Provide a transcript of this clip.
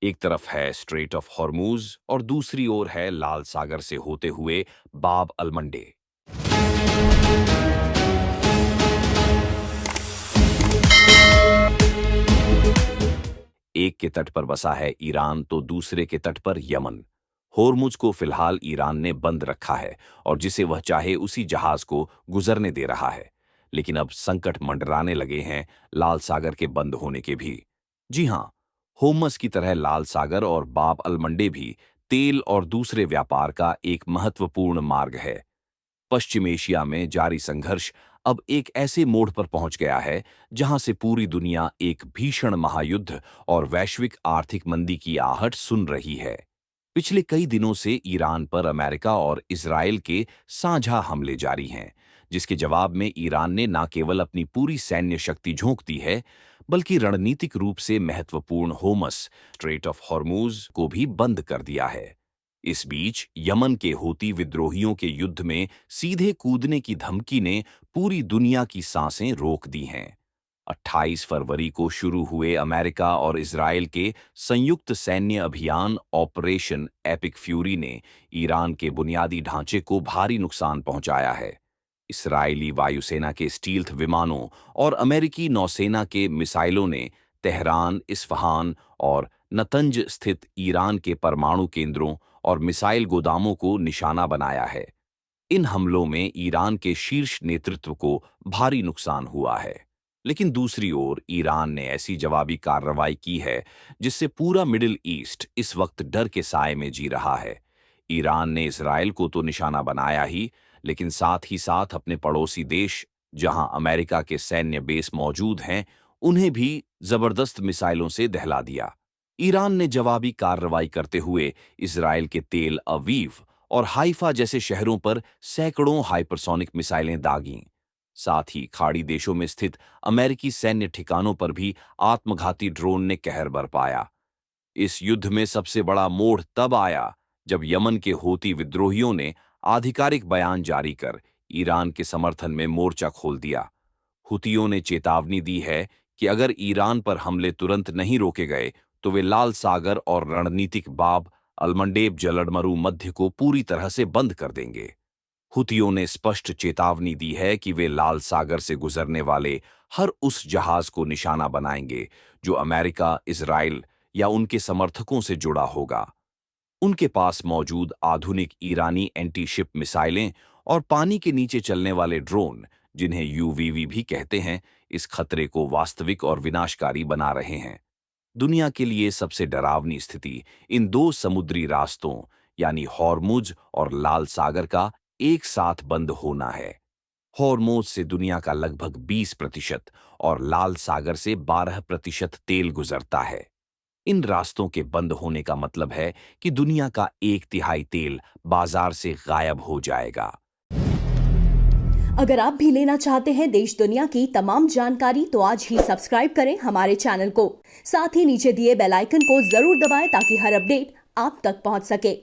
एक तरफ है स्ट्रेट ऑफ हॉर्मूज और दूसरी ओर है लाल सागर से होते हुए बाब अल मंडे। एक के तट पर बसा है ईरान तो दूसरे के तट पर यमन। होर्मुज को फिलहाल ईरान ने बंद रखा है और जिसे वह चाहे उसी जहाज को गुजरने दे रहा है। लेकिन अब संकट मंडराने लगे हैं लाल सागर के बंद होने के भी। जी हां, होमस की तरह लाल सागर और बाब अल मंडे भी तेल और दूसरे व्यापार का एक महत्वपूर्ण मार्ग है। पश्चिम एशिया में जारी संघर्ष अब एक ऐसे मोड़ पर पहुंच गया है जहां से पूरी दुनिया एक भीषण महायुद्ध और वैश्विक आर्थिक मंदी की आहट सुन रही है। पिछले कई दिनों से ईरान पर अमेरिका और इजरायल के साझा हमले जारी हैं, जिसके जवाब में ईरान ने न केवल अपनी पूरी सैन्य शक्ति झोंक दी है, बल्कि रणनीतिक रूप से महत्वपूर्ण होमस स्ट्रेट ऑफ हॉर्मूज को भी बंद कर दिया है। इस बीच यमन के हूती विद्रोहियों के युद्ध में सीधे कूदने की धमकी ने पूरी दुनिया की सांसें रोक दी हैं। 28 फरवरी को शुरू हुए अमेरिका और इजरायल के संयुक्त सैन्य अभियान ऑपरेशन एपिक फ्यूरी ने ईरान के बुनियादी ढांचे को भारी नुकसान पहुंचाया है। इस्राएली वायुसेना के स्टील्थ विमानों और अमेरिकी नौसेना के मिसाइलों ने तेहरान, इस्फहान और नतंज स्थित ईरान के परमाणु केंद्रों और मिसाइल गोदामों को निशाना बनाया है। इन हमलों में ईरान के शीर्ष नेतृत्व को भारी नुकसान हुआ है। लेकिन दूसरी ओर ईरान ने ऐसी जवाबी कार्रवाई की है जिससे पूरा मिडिल ईस्ट इस वक्त डर के साए में जी रहा है। ईरान ने इजराइल को तो निशाना बनाया ही, लेकिन साथ ही साथ अपने पड़ोसी देश जहां अमेरिका के सैन्य बेस मौजूद हैं, उन्हें भी जबरदस्त मिसाइलों से दहला दिया। ईरान ने जवाबी कार्रवाई करते हुए इजराइल के तेल अवीव और हाइफा जैसे शहरों पर सैकड़ों हाइपरसोनिक मिसाइलें दागीं। साथ ही खाड़ी देशों में स्थित अमेरिकी सैन्य ठिकानों पर भी आत्मघाती ड्रोन ने कहर बरपाया। इस युद्ध में सबसे बड़ा मोड़ तब आया जब यमन के हूती विद्रोहियों ने आधिकारिक बयान जारी कर ईरान के समर्थन में मोर्चा खोल दिया। हुतियों ने चेतावनी दी है कि अगर ईरान पर हमले तुरंत नहीं रोके गए तो वे लाल सागर और रणनीतिक बाब अलमंडेब जलडमरू मध्य को पूरी तरह से बंद कर देंगे। हुतियों ने स्पष्ट चेतावनी दी है कि वे लाल सागर से गुजरने वाले हर उस जहाज को निशाना बनाएंगे जो अमेरिका, इजराइल या उनके समर्थकों से जुड़ा होगा। उनके पास मौजूद आधुनिक ईरानी एंटी शिप मिसाइलें और पानी के नीचे चलने वाले ड्रोन, जिन्हें यूवीवी भी कहते हैं, इस खतरे को वास्तविक और विनाशकारी बना रहे हैं। दुनिया के लिए सबसे डरावनी स्थिति इन दो समुद्री रास्तों यानी हॉर्मुज और लाल सागर का एक साथ बंद होना है। हॉर्मुज से दुनिया का लगभग 20% और लाल सागर से 12% तेल गुजरता है। इन रास्तों के बंद होने का मतलब है कि दुनिया का 1/3 तेल बाजार से गायब हो जाएगा। अगर आप भी लेना चाहते हैं देश दुनिया की तमाम जानकारी तो आज ही सब्सक्राइब करें हमारे चैनल को। साथ ही नीचे दिए बेल आइकन को जरूर दबाएं ताकि हर अपडेट आप तक पहुंच सके।